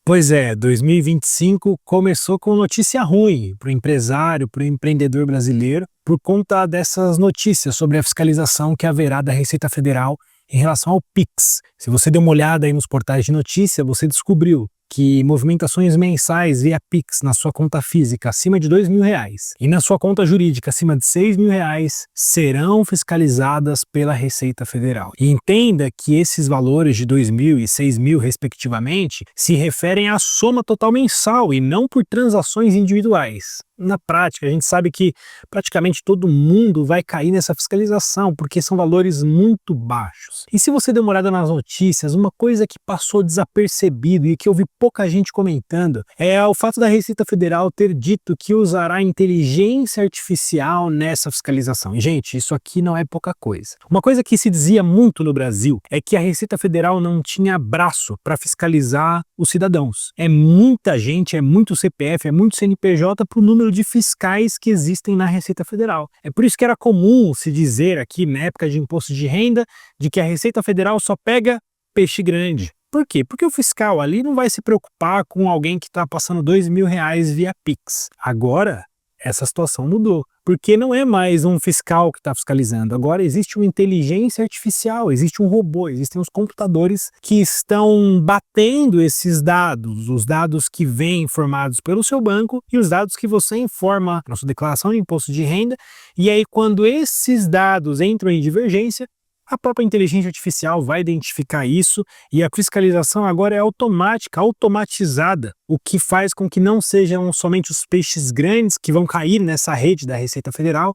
Pois é, 2025 começou com notícia ruim para o empresário, para o empreendedor brasileiro, por conta dessas notícias sobre a fiscalização que haverá da Receita Federal em relação ao Pix. Se você deu uma olhada aí nos portais de notícia, você descobriu que movimentações mensais via Pix na sua conta física acima de R$ 2.000 e na sua conta jurídica acima de R$ 6.000 serão fiscalizadas pela Receita Federal. E entenda que esses valores de R$ 2.000 e R$ 6.000, respectivamente, se referem à soma total mensal e não por transações individuais. Na prática, a gente sabe que praticamente todo mundo vai cair nessa fiscalização, porque são valores muito baixos. E se você der uma olhada nas notícias, uma coisa que passou desapercebido e que eu vi pouca gente comentando é o fato da Receita Federal ter dito que usará inteligência artificial nessa fiscalização. E, gente, isso aqui não é pouca coisa. Uma coisa que se dizia muito no Brasil é que a Receita Federal não tinha braço para fiscalizar os cidadãos. É muita gente, é muito CPF, é muito CNPJ para o número de fiscais que existem na Receita Federal. É por isso que era comum se dizer aqui, na época de imposto de renda, de que a Receita Federal só pega peixe grande. Por quê? Porque o fiscal ali não vai se preocupar com alguém que está passando R$ 2.000 via Pix. Agora, essa situação mudou. Porque não é mais um fiscal que está fiscalizando. Agora existe uma inteligência artificial, existe um robô, existem os computadores que estão batendo esses dados, os dados que vêm informados pelo seu banco e os dados que você informa na sua declaração de imposto de renda. E aí, quando esses dados entram em divergência, a própria inteligência artificial vai identificar isso e a fiscalização agora é automática, automatizada, o que faz com que não sejam somente os peixes grandes que vão cair nessa rede da Receita Federal,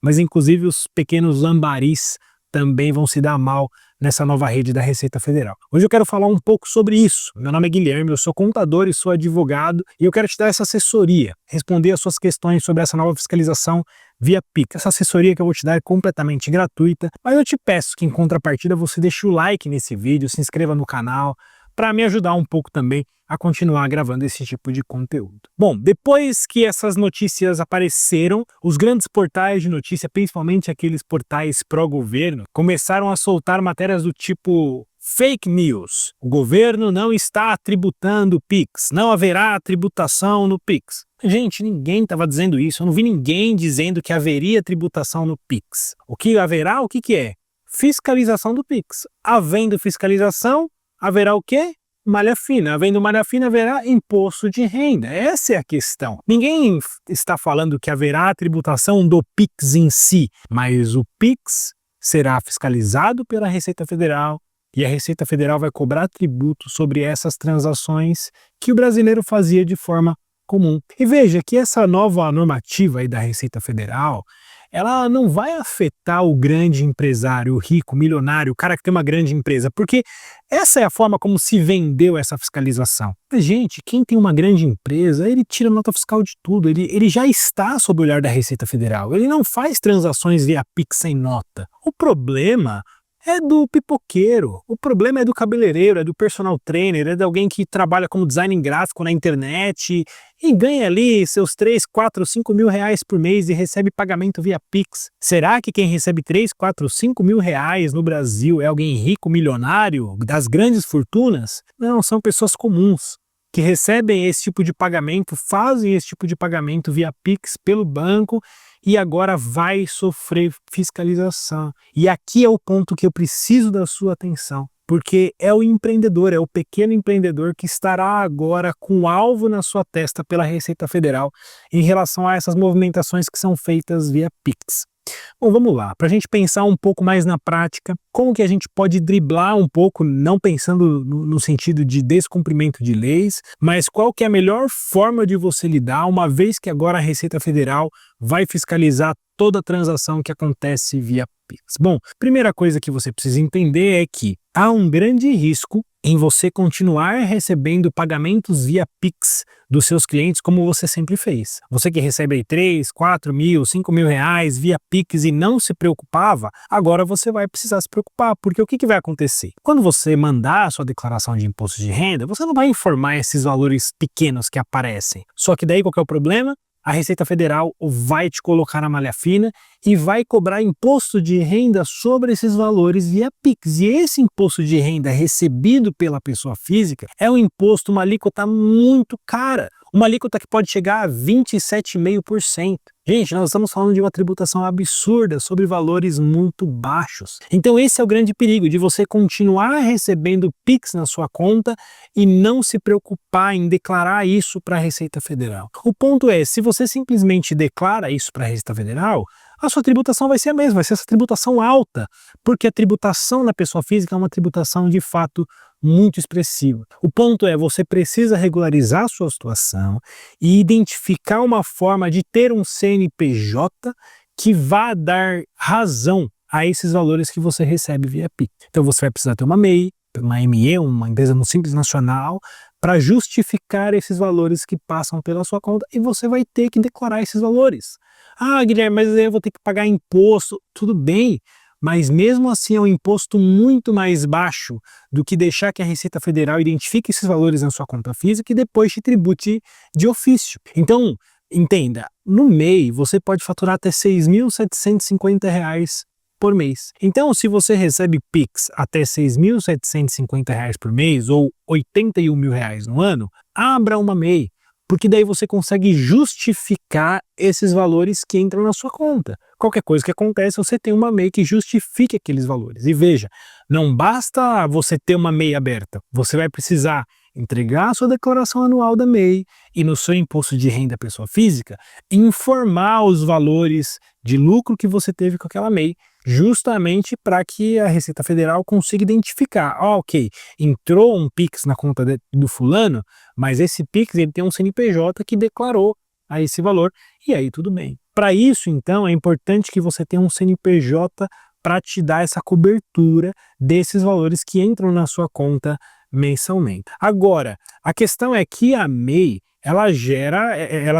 mas inclusive os pequenos lambaris também vão se dar mal nessa nova rede da Receita Federal. Hoje eu quero falar um pouco sobre isso. Meu nome é Guilherme, eu sou contador e sou advogado e eu quero te dar essa assessoria, responder as suas questões sobre essa nova fiscalização via Pix. Essa assessoria que eu vou te dar é completamente gratuita, mas eu te peço que em contrapartida você deixe o like nesse vídeo, se inscreva no canal, para me ajudar um pouco também a continuar gravando esse tipo de conteúdo. Bom, depois que essas notícias apareceram, os grandes portais de notícia, principalmente aqueles portais pró-governo, começaram a soltar matérias do tipo fake news. O governo não está tributando Pix, não haverá tributação no Pix. Gente, ninguém estava dizendo isso, eu não vi ninguém dizendo que haveria tributação no Pix. O que haverá, o que é? Fiscalização do Pix. Havendo fiscalização, haverá o quê? Malha fina. Havendo malha fina, haverá imposto de renda. Essa é a questão. Ninguém está falando que haverá tributação do Pix em si, mas o Pix será fiscalizado pela Receita Federal e a Receita Federal vai cobrar tributo sobre essas transações que o brasileiro fazia de forma comum. E veja que essa nova normativa aí da Receita Federal, ela não vai afetar o grande empresário, o rico, milionário, o cara que tem uma grande empresa, porque essa é a forma como se vendeu essa fiscalização. Gente, quem tem uma grande empresa, ele tira nota fiscal de tudo, ele já está sob o olhar da Receita Federal, ele não faz transações via Pix sem nota. O problema é do pipoqueiro, o problema é do cabeleireiro, é do personal trainer, é de alguém que trabalha como design gráfico na internet e ganha ali seus 3, 4, 5 mil reais por mês e recebe pagamento via Pix. Será que quem recebe 3, 4, 5 mil reais no Brasil é alguém rico, milionário, das grandes fortunas? Não, são pessoas comuns que recebem esse tipo de pagamento, fazem esse tipo de pagamento via Pix pelo banco e agora vai sofrer fiscalização. E aqui é o ponto que eu preciso da sua atenção, porque é o empreendedor, é o pequeno empreendedor que estará agora com alvo na sua testa pela Receita Federal em relação a essas movimentações que são feitas via Pix. Bom, vamos lá, para a gente pensar um pouco mais na prática, como que a gente pode driblar um pouco, não pensando no sentido de descumprimento de leis, mas qual que é a melhor forma de você lidar, uma vez que agora a Receita Federal vai fiscalizar toda transação que acontece via Pix. Bom, primeira coisa que você precisa entender é que há um grande risco em você continuar recebendo pagamentos via Pix dos seus clientes como você sempre fez. Você que recebe aí 3, 4 mil, 5 mil reais via Pix e não se preocupava, agora você vai precisar se preocupar, porque o que vai acontecer? Quando você mandar a sua declaração de imposto de renda, você não vai informar esses valores pequenos que aparecem. Só que daí qual que é o problema? a Receita Federal vai te colocar na malha fina e vai cobrar imposto de renda sobre esses valores via Pix. E esse imposto de renda recebido pela pessoa física é um imposto, uma alíquota muito cara. Uma alíquota que pode chegar a 27,5%. Gente, nós estamos falando de uma tributação absurda sobre valores muito baixos. Então esse é o grande perigo de você continuar recebendo Pix na sua conta e não se preocupar em declarar isso para a Receita Federal. O ponto é, se você simplesmente declara isso para a Receita Federal, a sua tributação vai ser a mesma, vai ser essa tributação alta, porque a tributação na pessoa física é uma tributação de fato muito expressiva. O ponto é, você precisa regularizar a sua situação e identificar uma forma de ter um CNPJ que vá dar razão a esses valores que você recebe via Pix. Então você vai precisar ter uma MEI, uma ME, uma empresa no Simples Nacional, para justificar esses valores que passam pela sua conta e você vai ter que declarar esses valores. Ah, Guilherme, mas eu vou ter que pagar imposto. Tudo bem, mas mesmo assim é um imposto muito mais baixo do que deixar que a Receita Federal identifique esses valores na sua conta física e depois te tribute de ofício. Então, entenda, no MEI você pode faturar até R$ 6.750 por mês. Então, se você recebe Pix até R$ 6.750 por mês ou R$ 81 mil no ano, abra uma MEI, porque daí você consegue justificar esses valores que entram na sua conta. Qualquer coisa que acontece, você tem uma MEI que justifique aqueles valores. E veja, não basta você ter uma MEI aberta, você vai precisar entregar a sua declaração anual da MEI e no seu imposto de renda pessoa física, informar os valores de lucro que você teve com aquela MEI, justamente para que a Receita Federal consiga identificar, ok, entrou um Pix na conta do fulano, mas esse Pix ele tem um CNPJ que declarou a esse valor, e aí tudo bem. Para isso, então, é importante que você tenha um CNPJ para te dar essa cobertura desses valores que entram na sua conta mensalmente. Agora, a questão é que a MEI, ela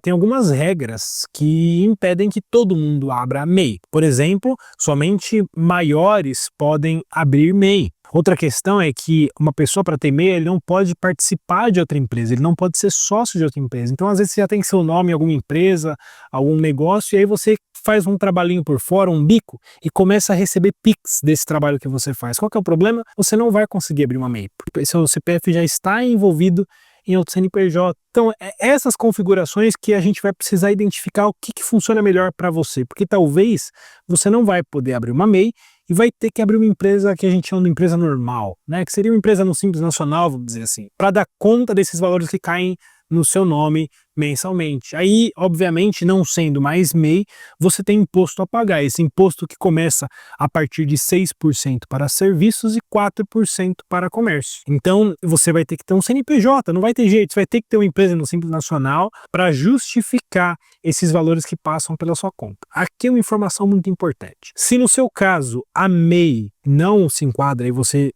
tem algumas regras que impedem que todo mundo abra a MEI. Por exemplo, somente maiores podem abrir MEI. Outra questão é que uma pessoa, para ter MEI, ele não pode participar de outra empresa, ele não pode ser sócio de outra empresa. Então, às vezes, você já tem seu nome em alguma empresa, algum negócio, e aí você faz um trabalhinho por fora, um bico, e começa a receber Pix desse trabalho que você faz. Qual que é o problema? Você não vai conseguir abrir uma MEI, porque seu CPF já está envolvido em outro CNPJ. Então, essas configurações que a gente vai precisar identificar o que funciona melhor para você, porque talvez você não vai poder abrir uma MEI e vai ter que abrir uma empresa que a gente chama de empresa normal, né? Que seria uma empresa no Simples Nacional, vamos dizer assim, para dar conta desses valores que caem no seu nome mensalmente. Aí, obviamente, não sendo mais MEI, você tem imposto a pagar. Esse imposto que começa a partir de 6% para serviços e 4% para comércio. Então, você vai ter que ter um CNPJ, não vai ter jeito, você vai ter que ter uma empresa no Simples Nacional para justificar esses valores que passam pela sua conta. Aqui é uma informação muito importante. Se no seu caso a MEI não se enquadra e você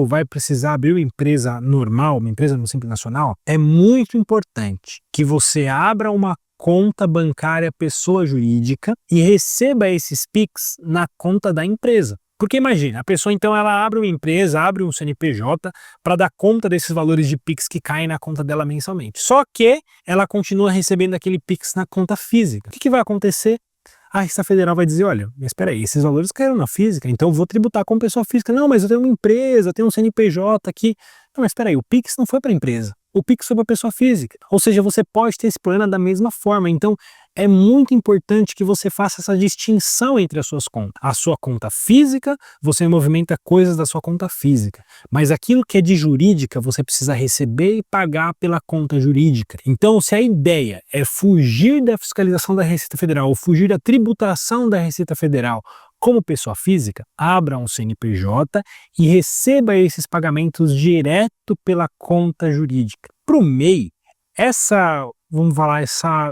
vai precisar abrir uma empresa normal, uma empresa no Simples Nacional, é muito importante que você abra uma conta bancária pessoa jurídica e receba esses Pix na conta da empresa. Porque imagina, a pessoa então ela abre uma empresa, abre um CNPJ para dar conta desses valores de Pix que caem na conta dela mensalmente. Só que ela continua recebendo aquele Pix na conta física. O que vai acontecer? A Receita Federal vai dizer, olha, mas espera aí, esses valores caíram na física, então eu vou tributar como pessoa física. Não, mas eu tenho uma empresa, eu tenho um CNPJ aqui. Não, mas espera aí, o Pix não foi para a empresa, o Pix foi para a pessoa física. Ou seja, você pode ter esse problema da mesma forma. Então, é muito importante que você faça essa distinção entre as suas contas. A sua conta física, você movimenta coisas da sua conta física. Mas aquilo que é de jurídica, você precisa receber e pagar pela conta jurídica. Então, se a ideia é fugir da fiscalização da Receita Federal ou fugir da tributação da Receita Federal como pessoa física, abra um CNPJ e receba esses pagamentos direto pela conta jurídica. Para o MEI, essa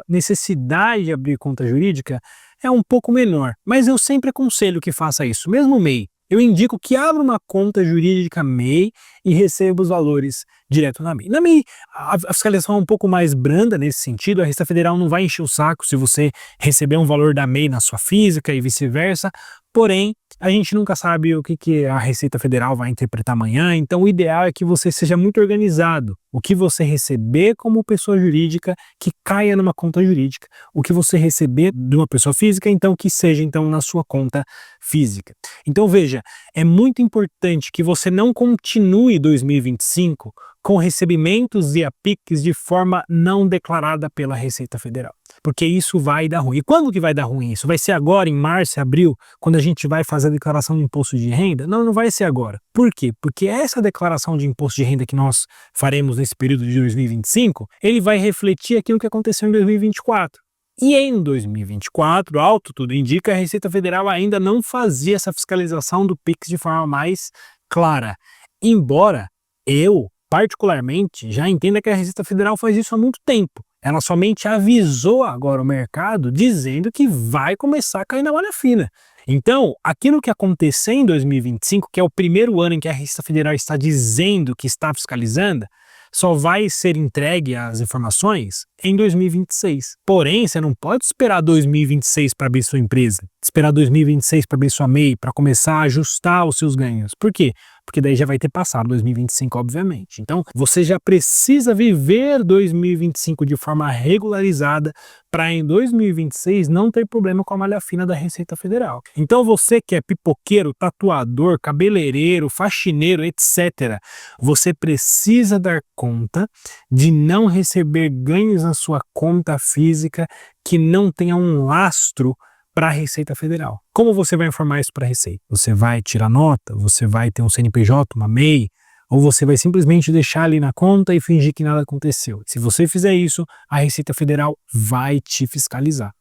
necessidade de abrir conta jurídica é um pouco menor, mas eu sempre aconselho que faça isso. Mesmo o MEI, eu indico que abra uma conta jurídica MEI e receba os valores direto na MEI. Na MEI, a fiscalização é um pouco mais branda nesse sentido, a Receita Federal não vai encher o saco se você receber um valor da MEI na sua física e vice-versa, porém, A gente nunca sabe o que a Receita Federal vai interpretar amanhã, então o ideal é que você seja muito organizado. O que você receber como pessoa jurídica, que caia numa conta jurídica. O que você receber de uma pessoa física, então que seja então na sua conta física. Então veja, é muito importante que você não continue 2025 com recebimentos via Pix de forma não declarada pela Receita Federal, porque isso vai dar ruim. E quando que vai dar ruim isso? Vai ser agora, em março, abril, quando a gente vai fazer a declaração de imposto de renda? Não, não vai ser agora. Por quê? Porque essa declaração de imposto de renda que nós faremos nesse período de 2025, ele vai refletir aquilo que aconteceu em 2024. E em 2024, ao tudo indica, a Receita Federal ainda não fazia essa fiscalização do Pix de forma mais clara. Embora eu, particularmente, já entenda que a Receita Federal faz isso há muito tempo. Ela somente avisou agora o mercado dizendo que vai começar a cair na malha fina. Então, aquilo que aconteceu em 2025, que é o primeiro ano em que a Receita Federal está dizendo que está fiscalizando, só vai ser entregue as informações em 2026. Porém, você não pode esperar 2026 para abrir sua empresa, esperar 2026 para abrir sua MEI, para começar a ajustar os seus ganhos. Por quê? Porque daí já vai ter passado 2025, obviamente. Então, você já precisa viver 2025 de forma regularizada para em 2026 não ter problema com a malha fina da Receita Federal. Então, você que é pipoqueiro, tatuador, cabeleireiro, faxineiro, etc., você precisa dar conta de não receber ganhos na sua conta física que não tenha um lastro para a Receita Federal. Como você vai informar isso para a Receita? Você vai tirar nota? Você vai ter um CNPJ, uma MEI? Ou você vai simplesmente deixar ali na conta e fingir que nada aconteceu? Se você fizer isso, a Receita Federal vai te fiscalizar.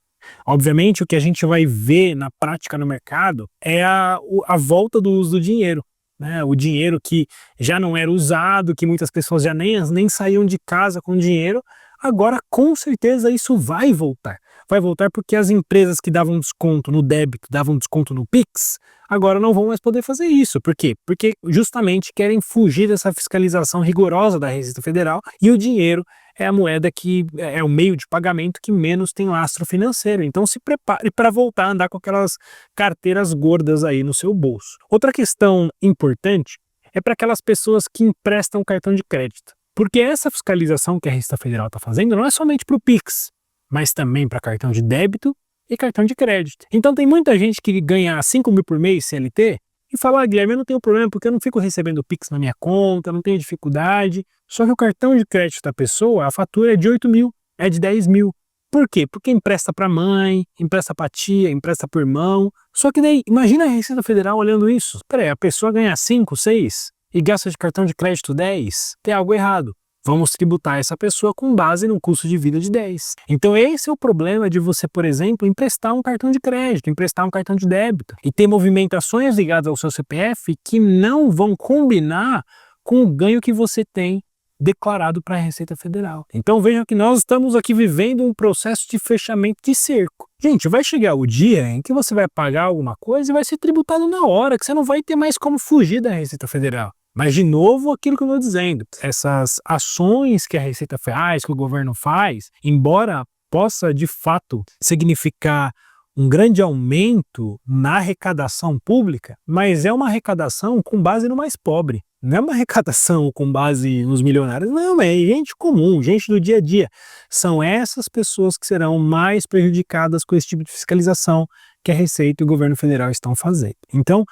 Obviamente, o que a gente vai ver na prática no mercado é a volta do uso do dinheiro. Né? O dinheiro que já não era usado, que muitas pessoas já nem saíam de casa com dinheiro, agora com certeza isso vai voltar. Vai voltar porque as empresas que davam desconto no débito, davam desconto no Pix, agora não vão mais poder fazer isso. Por quê? Porque justamente querem fugir dessa fiscalização rigorosa da Receita Federal e o dinheiro é a moeda que é o meio de pagamento que menos tem lastro financeiro. Então se prepare para voltar a andar com aquelas carteiras gordas aí no seu bolso. Outra questão importante é para aquelas pessoas que emprestam cartão de crédito. Porque essa fiscalização que a Receita Federal está fazendo não é somente para o Pix, mas também para cartão de débito e cartão de crédito. Então tem muita gente que ganha 5 mil por mês CLT e fala, Guilherme, eu não tenho problema porque eu não fico recebendo Pix na minha conta, não tenho dificuldade. Só que o cartão de crédito da pessoa, a fatura é de 8 mil, é de 10 mil. Por quê? Porque empresta para mãe, empresta para tia, empresta para irmão. Só que daí, imagina a Receita Federal olhando isso. Peraí, a pessoa ganha 5, 6 e gasta de cartão de crédito 10, tem algo errado. Vamos tributar essa pessoa com base no custo de vida de 10. Então esse é o problema de você, por exemplo, emprestar um cartão de crédito, emprestar um cartão de débito e ter movimentações ligadas ao seu CPF que não vão combinar com o ganho que você tem declarado para a Receita Federal. Então vejam que nós estamos aqui vivendo um processo de fechamento de cerco. Gente, vai chegar o dia em que você vai pagar alguma coisa e vai ser tributado na hora, que você não vai ter mais como fugir da Receita Federal. Mas, de novo, aquilo que eu estou dizendo, essas ações que a Receita faz, que o governo faz, embora possa, de fato, significar um grande aumento na arrecadação pública, mas é uma arrecadação com base no mais pobre. Não é uma arrecadação com base nos milionários, não, é gente comum, gente do dia a dia. São essas pessoas que serão mais prejudicadas com esse tipo de fiscalização que a Receita e o governo federal estão fazendo. Então,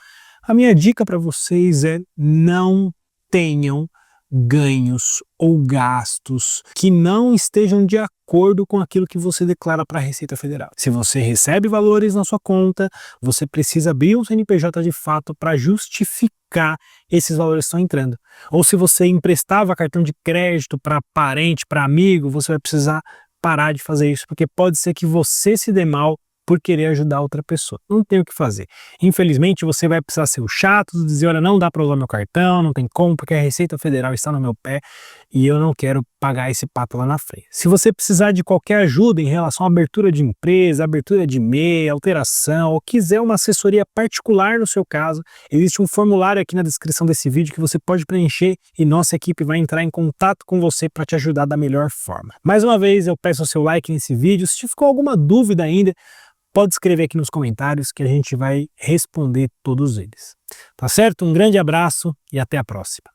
a minha dica para vocês é não tenham ganhos ou gastos que não estejam de acordo com aquilo que você declara para a Receita Federal. Se você recebe valores na sua conta, você precisa abrir um CNPJ de fato para justificar esses valores que estão entrando. Ou se você emprestava cartão de crédito para parente, para amigo, você vai precisar parar de fazer isso, porque pode ser que você se dê mal por querer ajudar outra pessoa. Não tem o que fazer. Infelizmente, você vai precisar ser o chato, dizer, olha, não dá para usar meu cartão, não tem como, porque a Receita Federal está no meu pé e eu não quero pagar esse pato lá na frente. Se você precisar de qualquer ajuda em relação à abertura de empresa, abertura de MEI, alteração, ou quiser uma assessoria particular no seu caso, existe um formulário aqui na descrição desse vídeo que você pode preencher e nossa equipe vai entrar em contato com você para te ajudar da melhor forma. Mais uma vez, eu peço o seu like nesse vídeo. Se ficou alguma dúvida ainda, pode escrever aqui nos comentários que a gente vai responder todos eles. Tá certo? Um grande abraço e até a próxima.